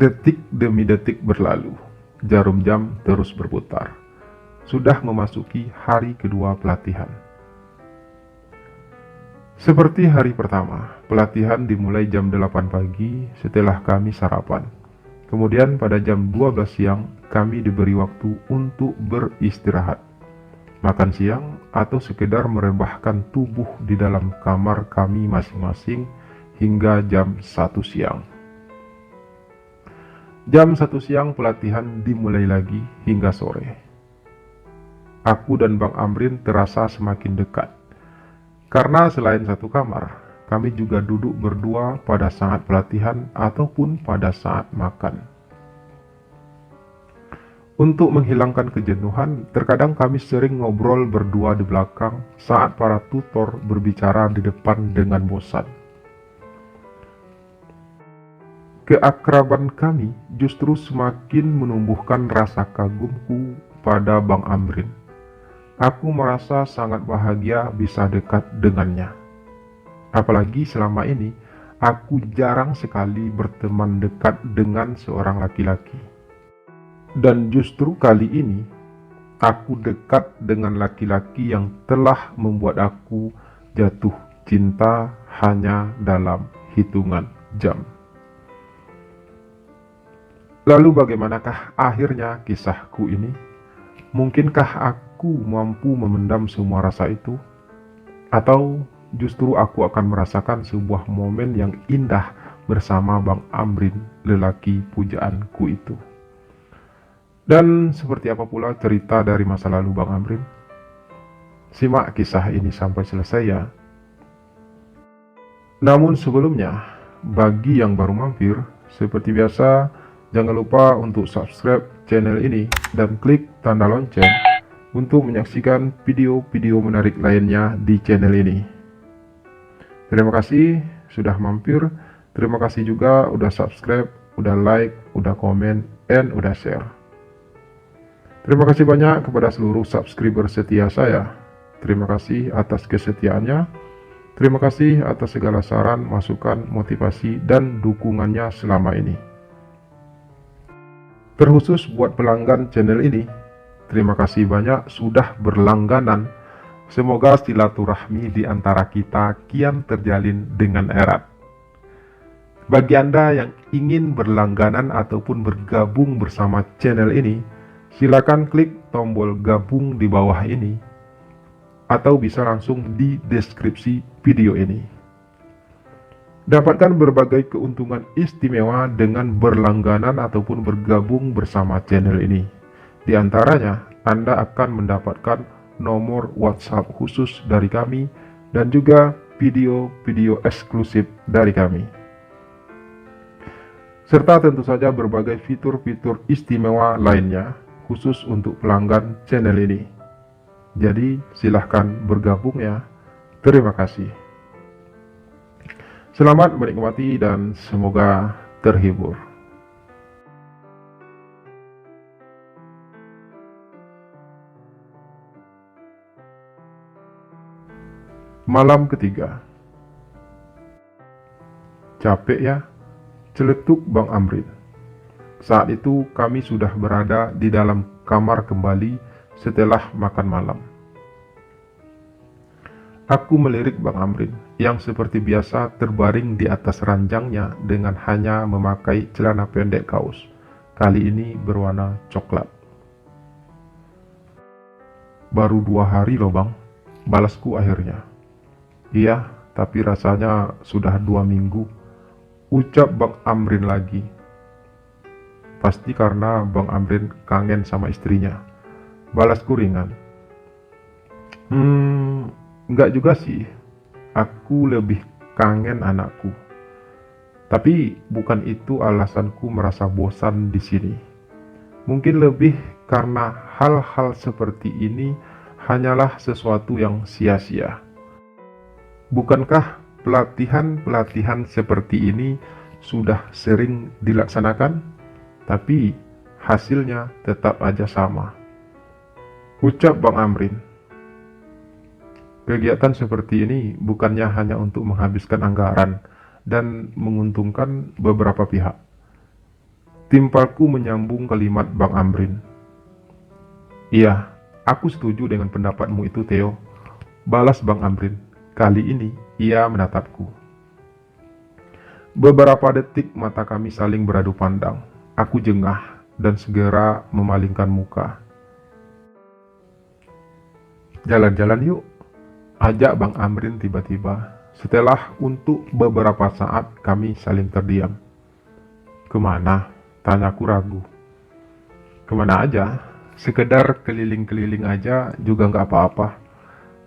Detik demi detik berlalu, jarum jam terus berputar. Sudah memasuki hari kedua pelatihan. Seperti hari pertama, pelatihan dimulai jam 8 pagi setelah kami sarapan. Kemudian pada jam 12 siang, kami diberi waktu untuk beristirahat, makan siang, atau sekedar merebahkan tubuh di dalam kamar kami masing-masing hingga jam 1 siang. Jam 1 siang pelatihan dimulai lagi hingga sore. Aku dan Bang Amrin terasa semakin dekat. Karena selain satu kamar, kami juga duduk berdua pada saat pelatihan ataupun pada saat makan. Untuk menghilangkan kejenuhan, terkadang kami sering ngobrol berdua di belakang saat para tutor berbicara di depan dengan bosan. Keakraban kami justru semakin menumbuhkan rasa kagumku pada Bang Amrin. Aku merasa sangat bahagia bisa dekat dengannya. Apalagi selama ini, aku jarang sekali berteman dekat dengan seorang laki-laki. Dan justru kali ini, aku dekat dengan laki-laki yang telah membuat aku jatuh cinta hanya dalam hitungan jam. Lalu bagaimanakah akhirnya kisahku ini? Mungkinkah aku mampu memendam semua rasa itu? Atau justru aku akan merasakan sebuah momen yang indah bersama Bang Amrin, lelaki pujaanku itu? Dan seperti apa pula cerita dari masa lalu Bang Amrin? Simak kisah ini sampai selesai ya. Namun sebelumnya, bagi yang baru mampir, seperti biasa, jangan lupa untuk subscribe channel ini dan klik tanda lonceng untuk menyaksikan video-video menarik lainnya di channel ini. Terima kasih sudah mampir, terima kasih juga udah subscribe, udah like, udah komen, and udah share. Terima kasih banyak kepada seluruh subscriber setia saya. Terima kasih atas kesetiaannya. Terima kasih atas segala saran, masukan, motivasi, dan dukungannya selama ini. Terkhusus buat pelanggan channel ini, terima kasih banyak sudah berlangganan. Semoga silaturahmi di antara kita kian terjalin dengan erat. Bagi Anda yang ingin berlangganan ataupun bergabung bersama channel ini, silakan klik tombol gabung di bawah ini, atau bisa langsung di deskripsi video ini. Dapatkan berbagai keuntungan istimewa dengan berlangganan ataupun bergabung bersama channel ini. Di antaranya, Anda akan mendapatkan nomor WhatsApp khusus dari kami dan juga video-video eksklusif dari kami. Serta tentu saja berbagai fitur-fitur istimewa lainnya khusus untuk pelanggan channel ini. Jadi, silahkan bergabung ya. Terima kasih. Selamat menikmati dan semoga terhibur. Malam ketiga. Capek ya? Celetuk Bang Amrin. Saat itu kami sudah berada di dalam kamar kembali setelah makan malam. Aku melirik Bang Amrin yang seperti biasa terbaring di atas ranjangnya dengan hanya memakai celana pendek kaos. Kali ini berwarna coklat. Baru 2 hari loh Bang, balasku akhirnya. Iya, tapi rasanya sudah 2 minggu, ucap Bang Amrin lagi. Pasti karena Bang Amrin kangen sama istrinya, balasku ringan. Enggak juga sih, aku lebih kangen anakku. Tapi bukan itu alasanku merasa bosan di sini. Mungkin lebih karena hal-hal seperti ini hanyalah sesuatu yang sia-sia. Bukankah pelatihan-pelatihan seperti ini sudah sering dilaksanakan? Tapi hasilnya tetap aja sama, ucap Bang Amrin. Kegiatan seperti ini bukannya hanya untuk menghabiskan anggaran dan menguntungkan beberapa pihak, Timpalku menyambung kalimat Bang Amrin. Iya, aku setuju dengan pendapatmu itu, Theo. Balas Bang Amrin. Kali ini ia menatapku. Beberapa detik mata kami saling beradu pandang. Aku jengah dan segera memalingkan muka. Jalan-jalan yuk, ajak Bang Amrin tiba-tiba. Setelah untuk beberapa saat kami saling terdiam. Kemana? Tanyaku ragu. Kemana aja? Sekedar keliling-keliling aja juga nggak apa-apa.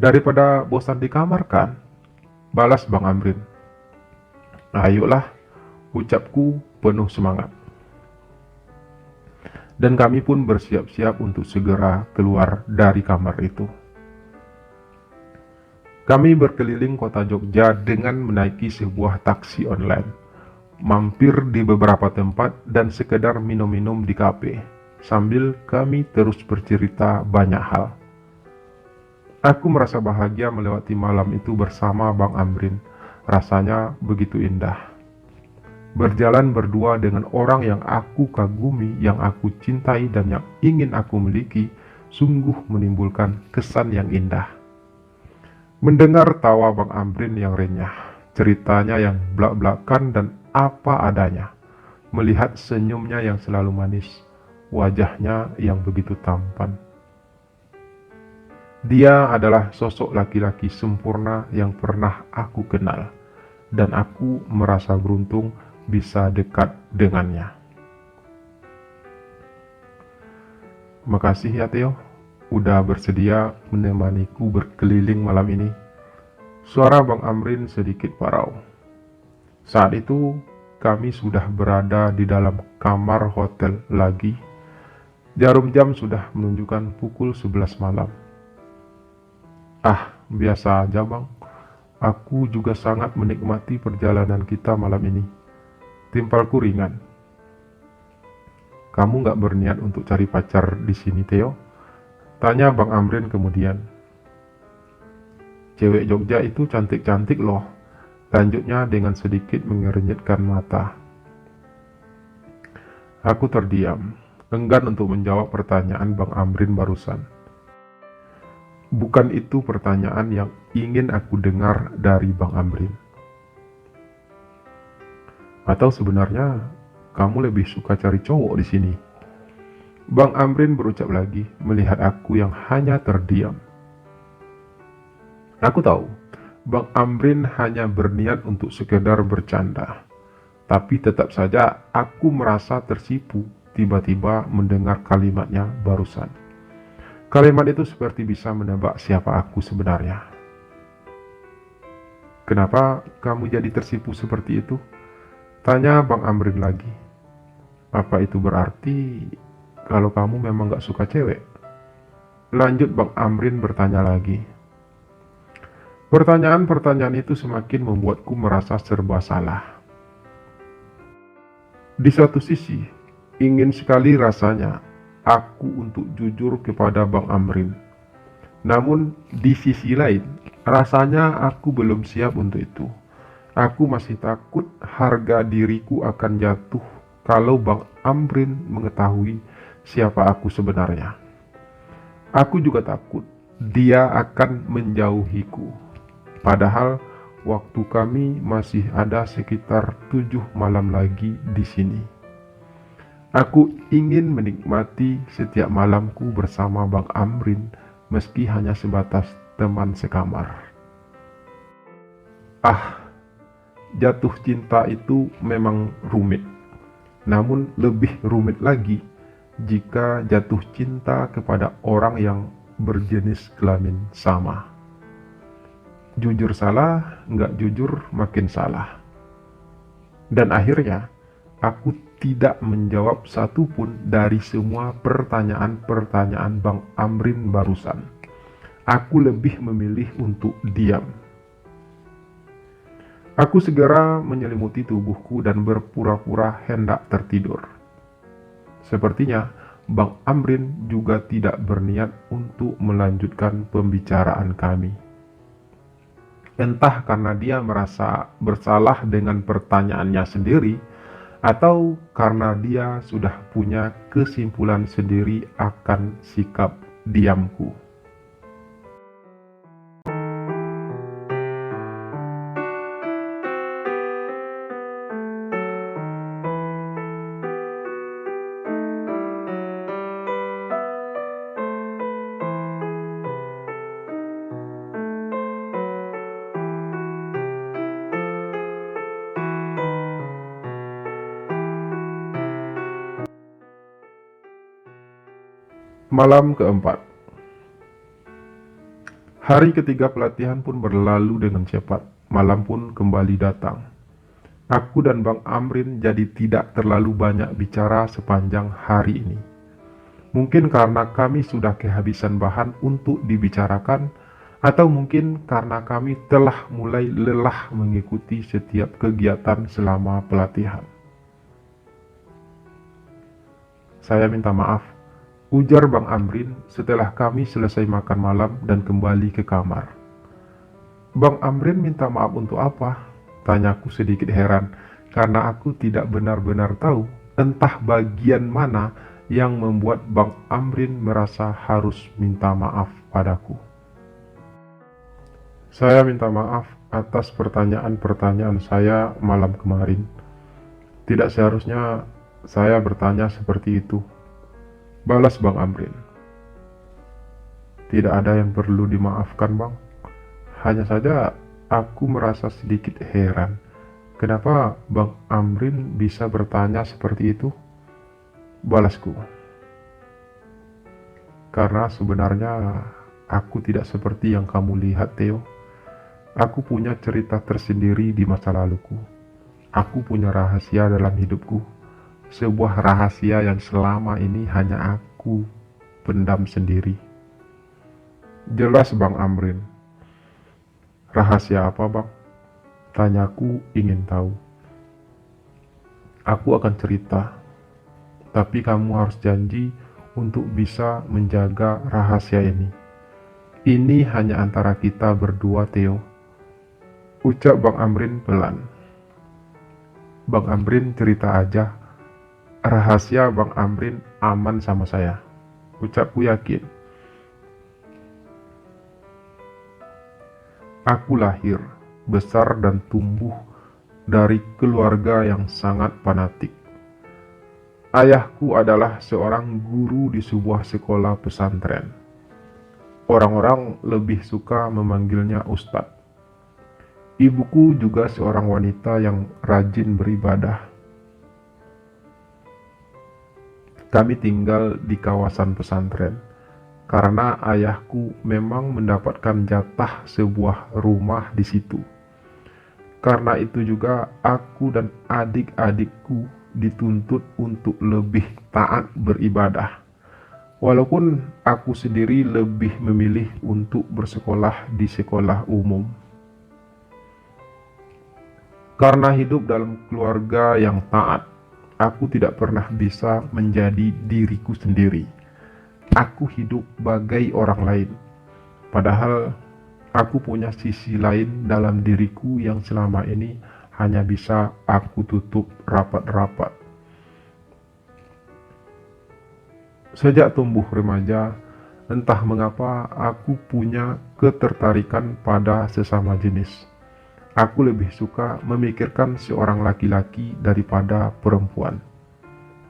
Daripada bosan di kamar kan? Balas Bang Amrin. Ayolah, ucapku penuh semangat. Dan kami pun bersiap-siap untuk segera keluar dari kamar itu. Kami berkeliling kota Jogja dengan menaiki sebuah taksi online, mampir di beberapa tempat dan sekedar minum-minum di kafe, sambil kami terus bercerita banyak hal. Aku merasa bahagia melewati malam itu bersama Bang Amrin. Rasanya begitu indah. Berjalan berdua dengan orang yang aku kagumi, yang aku cintai dan yang ingin aku miliki, sungguh menimbulkan kesan yang indah. Mendengar tawa Bang Amrin yang renyah, ceritanya yang blak-blakan dan apa adanya, melihat senyumnya yang selalu manis, wajahnya yang begitu tampan. Dia adalah sosok laki-laki sempurna yang pernah aku kenal, dan aku merasa beruntung bisa dekat dengannya. Makasih ya Theo, udah bersedia menemaniku berkeliling malam ini. Suara Bang Amrin sedikit parau. Saat itu kami sudah berada di dalam kamar hotel lagi. Jarum jam sudah menunjukkan pukul 11 malam. Ah, biasa aja Bang. Aku juga sangat menikmati perjalanan kita malam ini. Timpalku ringan. Kamu gak berniat untuk cari pacar di sini, Theo? Tanya Bang Amrin kemudian. Cewek Jogja itu cantik-cantik loh. Lanjutnya dengan sedikit mengernyitkan mata. Aku terdiam, enggan untuk menjawab pertanyaan Bang Amrin barusan. Bukan itu pertanyaan yang ingin aku dengar dari Bang Amrin. Atau sebenarnya kamu lebih suka cari cowok di sini? Bang Amrin berucap lagi, melihat aku yang hanya terdiam. Aku tahu, Bang Amrin hanya berniat untuk sekedar bercanda. Tapi tetap saja aku merasa tersipu tiba-tiba mendengar kalimatnya barusan. Kalimat itu seperti bisa menebak siapa aku sebenarnya. Kenapa kamu jadi tersipu seperti itu? Tanya Bang Amrin lagi. Apa itu berarti kalau kamu memang gak suka cewek? Lanjut Bang Amrin bertanya lagi. Pertanyaan-pertanyaan itu semakin membuatku merasa serba salah. Di satu sisi, ingin sekali rasanya aku untuk jujur kepada Bang Amrin. Namun di sisi lain, rasanya aku belum siap untuk itu. Aku masih takut harga diriku akan jatuh kalau Bang Amrin mengetahui siapa aku sebenarnya. Aku juga takut dia akan menjauhiku. Padahal waktu kami masih ada sekitar 7 malam lagi di sini. Aku ingin menikmati setiap malamku bersama Bang Amrin meski hanya sebatas teman sekamar. Jatuh cinta itu memang rumit. Namun lebih rumit lagi jika jatuh cinta kepada orang yang berjenis kelamin sama. Jujur salah, nggak jujur makin salah. Dan akhirnya, aku tidak menjawab satupun dari semua pertanyaan-pertanyaan Bang Amrin barusan. Aku lebih memilih untuk diam. Aku segera menyelimuti tubuhku dan berpura-pura hendak tertidur. Sepertinya Bang Amrin juga tidak berniat untuk melanjutkan pembicaraan kami. Entah karena dia merasa bersalah dengan pertanyaannya sendiri, atau karena dia sudah punya kesimpulan sendiri akan sikap diamku. Malam keempat. Hari ketiga pelatihan pun berlalu dengan cepat. Malam pun kembali datang. Aku dan Bang Amrin jadi tidak terlalu banyak bicara sepanjang hari ini. Mungkin karena kami sudah kehabisan bahan untuk dibicarakan, atau mungkin karena kami telah mulai lelah mengikuti setiap kegiatan selama pelatihan. Saya minta maaf, ujar Bang Amrin setelah kami selesai makan malam dan kembali ke kamar. Bang Amrin minta maaf untuk apa? Tanyaku sedikit heran, karena aku tidak benar-benar tahu entah bagian mana yang membuat Bang Amrin merasa harus minta maaf padaku. Saya minta maaf atas pertanyaan-pertanyaan saya malam kemarin. Tidak seharusnya saya bertanya seperti itu, balas Bang Amrin. Tidak ada yang perlu dimaafkan, Bang. Hanya saja aku merasa sedikit heran. Kenapa Bang Amrin bisa bertanya seperti itu? Balasku. Karena sebenarnya aku tidak seperti yang kamu lihat, Theo. Aku punya cerita tersendiri di masa laluku. Aku punya rahasia dalam hidupku. Sebuah rahasia yang selama ini hanya aku pendam sendiri. Jelas Bang Amrin. Rahasia apa, Bang? Tanyaku ingin tahu. Aku akan cerita, tapi kamu harus janji untuk bisa menjaga rahasia ini. Ini hanya antara kita berdua, Theo, ucap Bang Amrin pelan. Bang Amrin cerita aja. Rahasia Bang Amrin aman sama saya, ucapku yakin. Aku lahir, besar dan tumbuh dari keluarga yang sangat fanatik. Ayahku adalah seorang guru di sebuah sekolah pesantren. Orang-orang lebih suka memanggilnya Ustadz. Ibuku juga seorang wanita yang rajin beribadah. Kami tinggal di kawasan pesantren karena ayahku memang mendapatkan jatah sebuah rumah di situ. Karena itu juga aku dan adik-adikku dituntut untuk lebih taat beribadah. Walaupun aku sendiri lebih memilih untuk bersekolah di sekolah umum. Karena hidup dalam keluarga yang taat, aku tidak pernah bisa menjadi diriku sendiri. Aku hidup bagai orang lain. Padahal aku punya sisi lain dalam diriku yang selama ini hanya bisa aku tutup rapat-rapat. Sejak tumbuh remaja, entah mengapa aku punya ketertarikan pada sesama jenis. Aku lebih suka memikirkan seorang laki-laki daripada perempuan.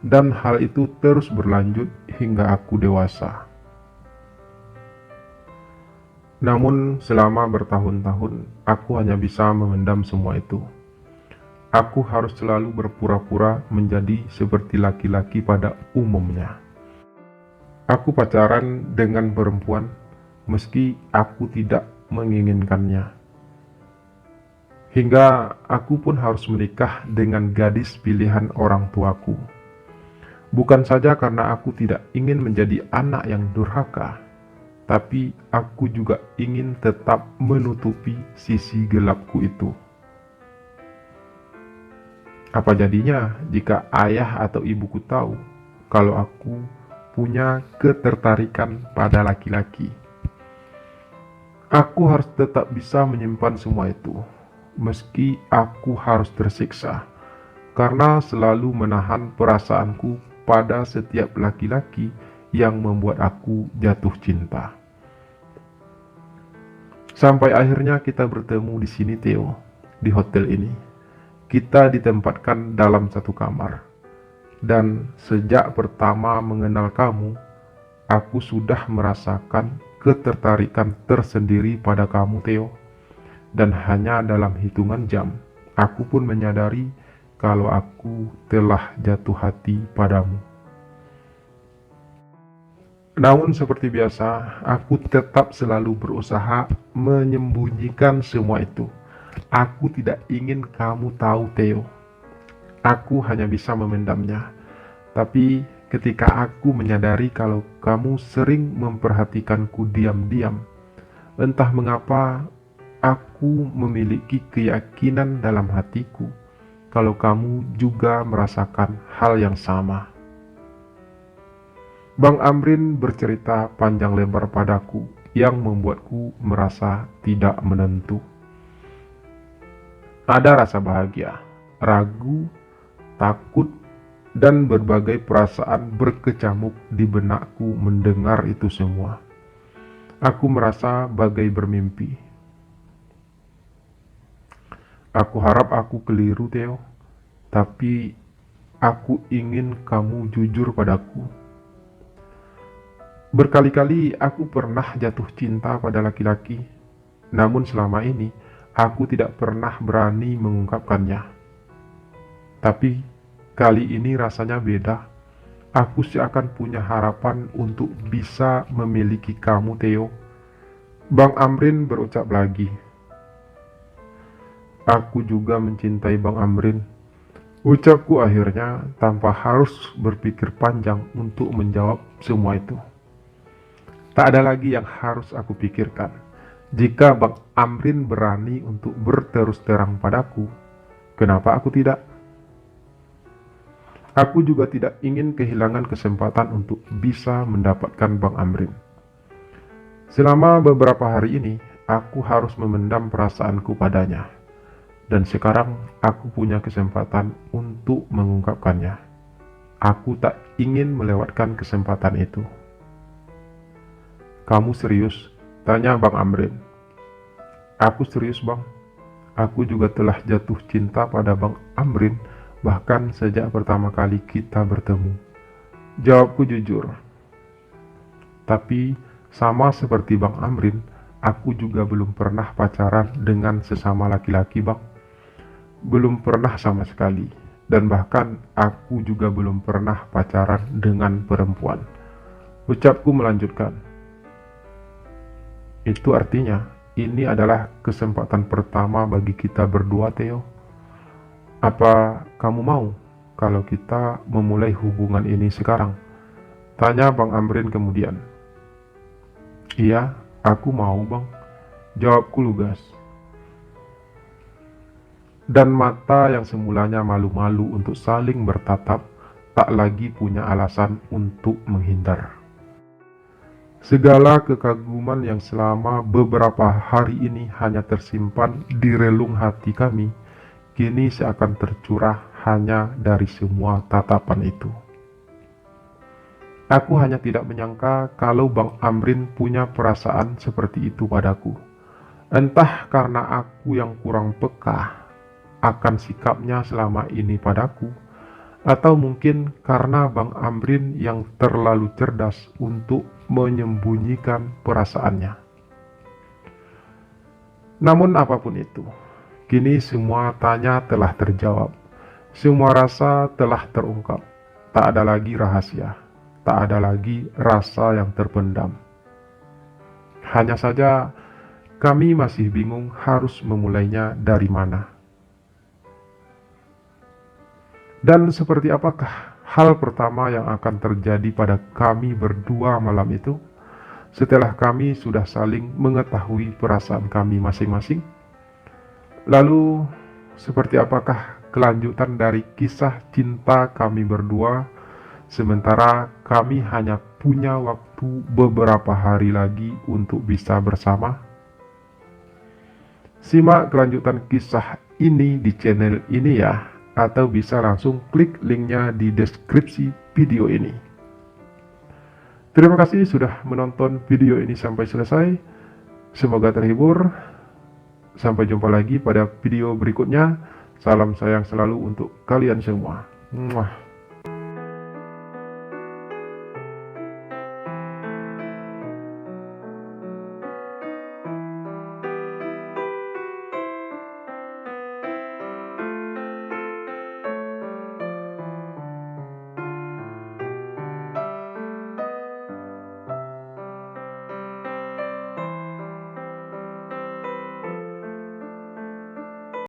Dan hal itu terus berlanjut hingga aku dewasa. Namun selama bertahun-tahun, aku hanya bisa memendam semua itu. Aku harus selalu berpura-pura menjadi seperti laki-laki pada umumnya. Aku pacaran dengan perempuan meski aku tidak menginginkannya. Hingga aku pun harus menikah dengan gadis pilihan orang tuaku. Bukan saja karena aku tidak ingin menjadi anak yang durhaka, tapi aku juga ingin tetap menutupi sisi gelapku itu. Apa jadinya jika ayah atau ibuku tahu kalau aku punya ketertarikan pada laki-laki? Aku harus tetap bisa menyimpan semua itu. Meski aku harus tersiksa, karena selalu menahan perasaanku pada setiap laki-laki yang membuat aku jatuh cinta. Sampai akhirnya kita bertemu di sini, Theo, di hotel ini. Kita ditempatkan dalam satu kamar. Dan sejak pertama mengenal kamu, aku sudah merasakan ketertarikan tersendiri pada kamu, Theo. Dan hanya dalam hitungan jam, aku pun menyadari kalau aku telah jatuh hati padamu. Namun seperti biasa, aku tetap selalu berusaha menyembunyikan semua itu. Aku tidak ingin kamu tahu, Theo. Aku hanya bisa memendamnya. Tapi ketika aku menyadari kalau kamu sering memperhatikanku diam-diam, entah mengapa aku memiliki keyakinan dalam hatiku kalau kamu juga merasakan hal yang sama. Bang Amrin bercerita panjang lebar padaku yang membuatku merasa tidak menentu. Ada rasa bahagia, ragu, takut, dan berbagai perasaan berkecamuk di benakku mendengar itu semua. Aku merasa bagai bermimpi. Aku harap aku keliru, Theo, tapi aku ingin kamu jujur padaku. Berkali-kali aku pernah jatuh cinta pada laki-laki, namun selama ini aku tidak pernah berani mengungkapkannya. Tapi kali ini rasanya beda. Aku seakan punya harapan untuk bisa memiliki kamu, Theo. Bang Amrin berucap lagi. Aku juga mencintai Bang Amrin. Ucapku akhirnya tanpa harus berpikir panjang untuk menjawab semua itu. Tak ada lagi yang harus aku pikirkan. Jika Bang Amrin berani untuk berterus terang padaku, kenapa aku tidak? Aku juga tidak ingin kehilangan kesempatan untuk bisa mendapatkan Bang Amrin. Selama beberapa hari ini, aku harus memendam perasaanku padanya. Dan sekarang aku punya kesempatan untuk mengungkapkannya. Aku tak ingin melewatkan kesempatan itu. Kamu serius? Tanya Bang Amrin. Aku serius, Bang. Aku juga telah jatuh cinta pada Bang Amrin, bahkan sejak pertama kali kita bertemu. Jawabku jujur. Tapi sama seperti Bang Amrin, aku juga belum pernah pacaran dengan sesama laki-laki, Bang. Belum pernah sama sekali. Dan bahkan aku juga belum pernah pacaran dengan perempuan. Ucapku melanjutkan. Itu artinya, ini adalah kesempatan pertama bagi kita berdua, Theo. Apa kamu mau kalau kita memulai hubungan ini sekarang? Tanya Bang Amrin kemudian. Iya, aku mau, Bang. Jawabku lugas. Dan mata yang semulanya malu-malu untuk saling bertatap, tak lagi punya alasan untuk menghindar. Segala kekaguman yang selama beberapa hari ini hanya tersimpan di relung hati kami, kini seakan tercurah hanya dari semua tatapan itu. Aku hanya tidak menyangka kalau Bang Amrin punya perasaan seperti itu padaku. Entah karena aku yang kurang peka akan sikapnya selama ini padaku, atau mungkin karena Bang Amrin yang terlalu cerdas untuk menyembunyikan perasaannya. Namun apapun itu, kini semua tanya telah terjawab. Semua rasa telah terungkap. Tak ada lagi rahasia. Tak ada lagi rasa yang terpendam. Hanya saja kami masih bingung harus memulainya dari mana. Dan seperti apakah hal pertama yang akan terjadi pada kami berdua malam itu, setelah kami sudah saling mengetahui perasaan kami masing-masing? Lalu, seperti apakah kelanjutan dari kisah cinta kami berdua, sementara kami hanya punya waktu beberapa hari lagi untuk bisa bersama? Simak kelanjutan kisah ini di channel ini ya. atau bisa langsung klik linknya di deskripsi video ini. Terima kasih sudah menonton video ini sampai selesai. Semoga terhibur. Sampai jumpa lagi pada video berikutnya. Salam sayang selalu untuk kalian semua. Muah.